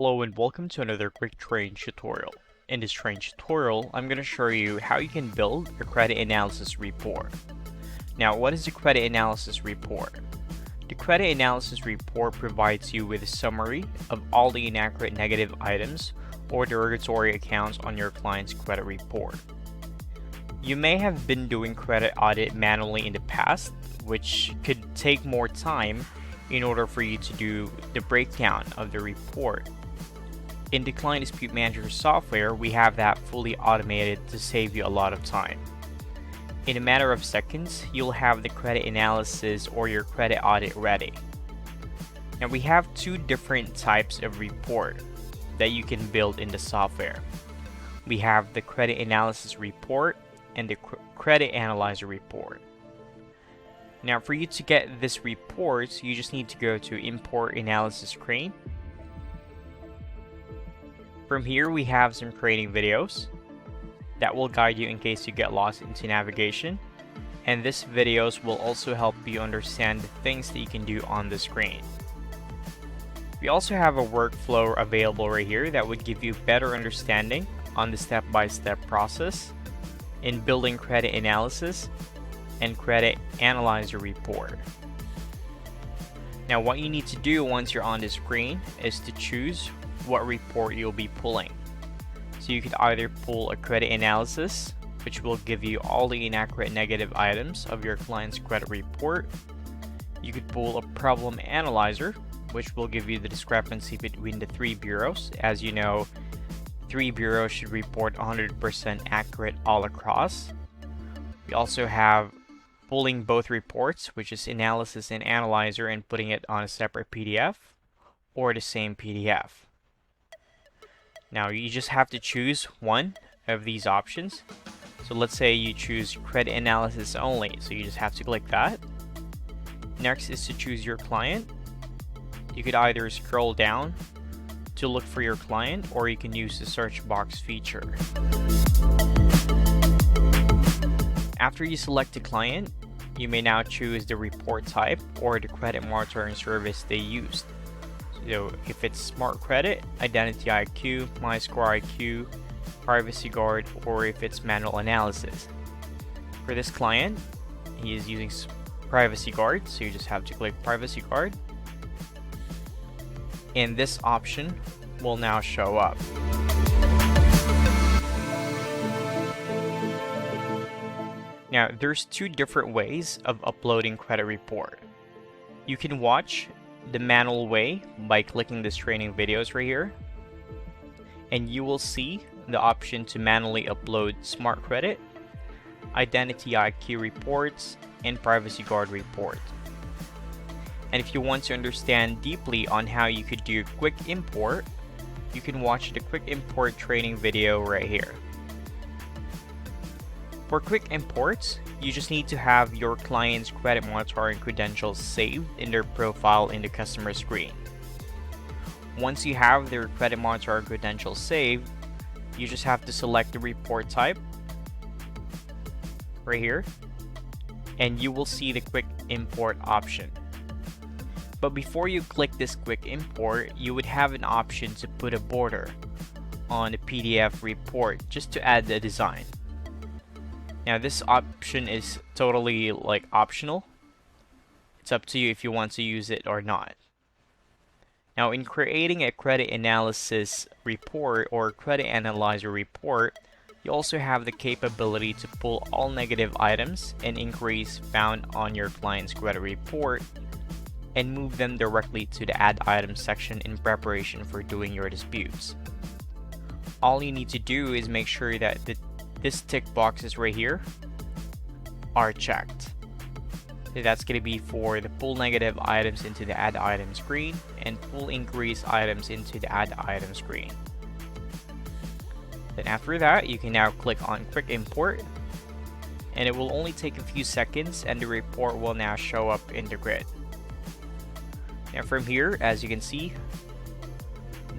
Hello and welcome to another quick training tutorial. In this training tutorial, I'm going to show you how you can build a credit analysis report. Now, what is a credit analysis report? The credit analysis report provides you with a summary of all the inaccurate negative items or derogatory accounts on your client's credit report. You may have been doing credit audit manually in the past, which could take more time in order for you to do the breakdown of the report. In the Client Dispute Manager software, we have that fully automated to save you a lot of time. In a matter of seconds, you'll have the credit analysis or your credit audit ready. Now we have two different types of report that you can build in the software. We have the credit analysis report and the credit analyzer report. Now for you to get this report, you just need to go to Import Analysis Screen. From here we have some training videos that will guide you in case you get lost into navigation, and these videos will also help you understand the things that you can do on the screen. We also have a workflow available right here that would give you better understanding on the step-by-step process in building credit analysis and credit analyzer report. Now what you need to do once you're on the screen is to choose what report you'll be pulling. So you could either pull a credit analysis, which will give you all the inaccurate negative items of your client's credit report. You could pull a problem analyzer, which will give you the discrepancy between the three bureaus. As you know, three bureaus should report 100% accurate all across. We also have pulling both reports, which is analysis and analyzer, and putting it on a separate PDF or the same PDF. Now you just have to choose one of these options. So let's say you choose credit analysis only, so you just have to click that. Next is to choose your client. You could either scroll down to look for your client, or you can use the search box feature. After you select the client, you may now choose the report type or the credit monitoring service they used. So if it's Smart Credit, Identity IQ, MyScore IQ, Privacy Guard, or if it's manual analysis. For this client, he is using Privacy Guard, so you just have to click Privacy Guard. And this option will now show up. Now, there's two different ways of uploading credit report. You can watch the manual way by clicking this training videos right here, and you will see the option to manually upload Smart Credit, Identity IQ reports, and Privacy Guard report. And if you want to understand deeply on how you could do quick import, you can watch the quick import training video right here. For quick imports, you just need to have your client's credit monitoring credentials saved in their profile in the customer screen. Once you have their credit monitoring credentials saved, you just have to select the report type right here, and you will see the quick import option. But before you click this quick import, you would have an option to put a border on the PDF report just to add the design. Now this option is totally optional. It's up to you if you want to use it or not. Now in creating a credit analysis report or credit analyzer report, you also have the capability to pull all negative items and inquiries found on your client's credit report and move them directly to the Add Items section in preparation for doing your disputes. All you need to do is make sure that this tick boxes right here are checked. So that's going to be for the pull negative items into the Add Item screen and pull increase items into the Add Item screen. Then after that, you can now click on Quick Import, and it will only take a few seconds and the report will now show up in the grid. Now from here, as you can see,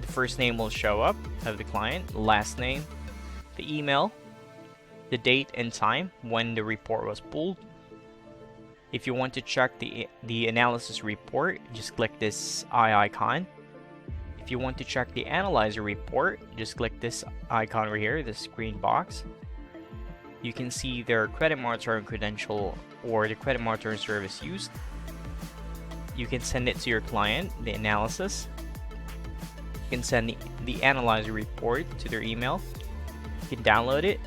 the first name will show up of the client, last name, the email, the date and time when the report was pulled. If you want to check the analysis report, just click this eye icon. If you want to check the analyzer report, just click this icon right here, this green box. You can see their credit monitoring credential or the credit monitoring service used. You can send it to your client, the analysis. You can send the analyzer report to their email. You can download it,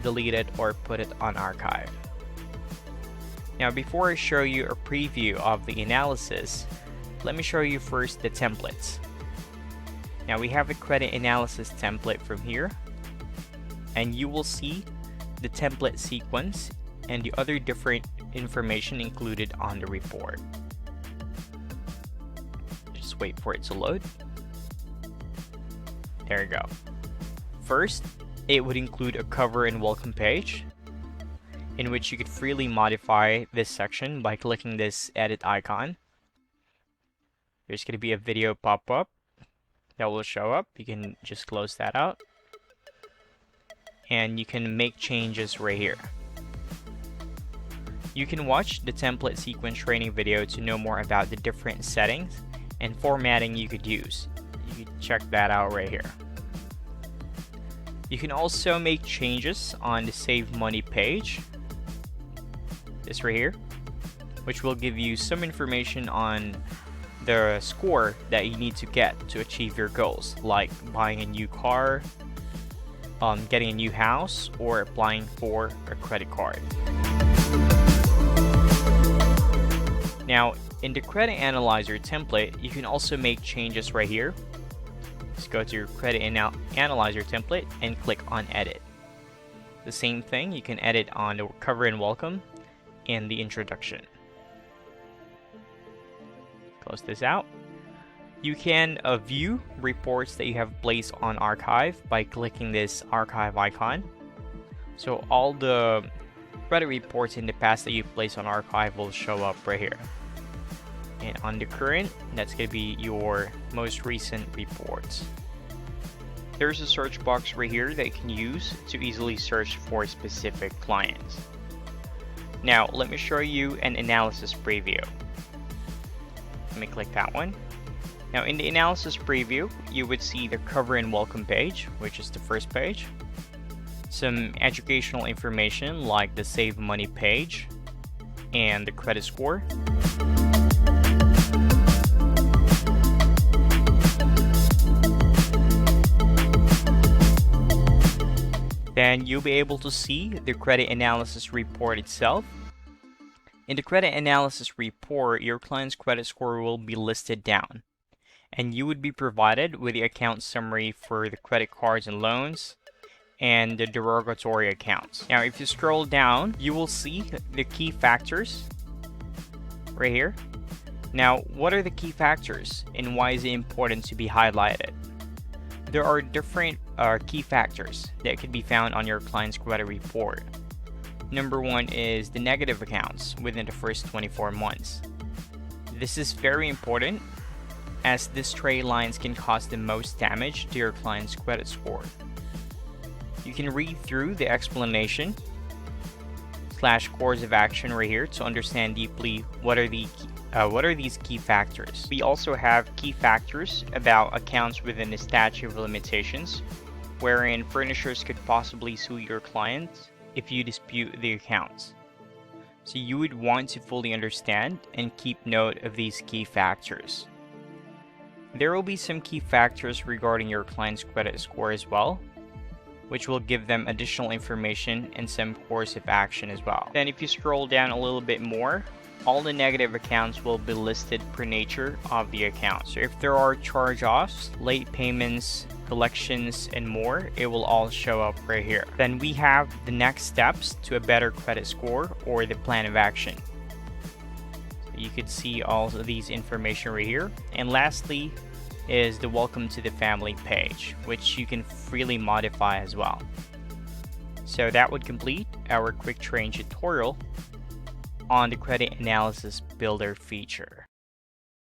delete it, or put it on archive. Now, before I show you a preview of the analysis, let me show you first the templates. Now we have a credit analysis template from here, and you will see the template sequence and the other different information included on the report. Just wait for it to load. There you go. First, it would include a cover and welcome page, in which you could freely modify this section by clicking this edit icon. There's going to be a video pop up that will show up. You can just close that out, and you can make changes right here. You can watch the template sequence training video to know more about the different settings and formatting you could use. You can check that out right here. You can also make changes on the Save Money page, this right here, which will give you some information on the score that you need to get to achieve your goals, like buying a new car, getting a new house, or applying for a credit card. Now, in the Credit Analyzer template, you can also make changes right here. Just go to your Credit Analyzer template and click on Edit. The same thing, you can edit on the cover and welcome and the introduction. Close this out. You can view reports that you have placed on archive by clicking this archive icon. So all the credit reports in the past that you've placed on archive will show up right here. And on the current, that's going to be your most recent reports. There's a search box right here that you can use to easily search for specific clients. Now, let me show you an analysis preview. Let me click that one. Now, in the analysis preview, you would see the cover and welcome page, which is the first page. Some educational information like the Save Money page and the credit score. Then you'll be able to see the credit analysis report itself. In the credit analysis report, your client's credit score will be listed down, and you would be provided with the account summary for the credit cards and loans and the derogatory accounts. Now, if you scroll down, you will see the key factors right here. Now, what are the key factors and why is it important to be highlighted? There are different key factors that can be found on your client's credit report. Number one is the negative accounts within the first 24 months. This is very important as these trade lines can cause the most damage to your client's credit score. You can read through the explanation / course of action right here to understand deeply what are these key factors. We also have key factors about accounts within the statute of limitations, wherein furnishers could possibly sue your clients if you dispute the accounts. So you would want to fully understand and keep note of these key factors. There will be some key factors regarding your client's credit score as well, which will give them additional information and some course of action as well. Then if you scroll down a little bit more, all the negative accounts will be listed per nature of the account. So if there are charge-offs, late payments, collections, and more, it will all show up right here. Then we have the next steps to a better credit score or the plan of action. So you could see all of these information right here. And lastly is the welcome to the family page, which you can freely modify as well. So that would complete our quick train tutorial on the credit analysis builder feature.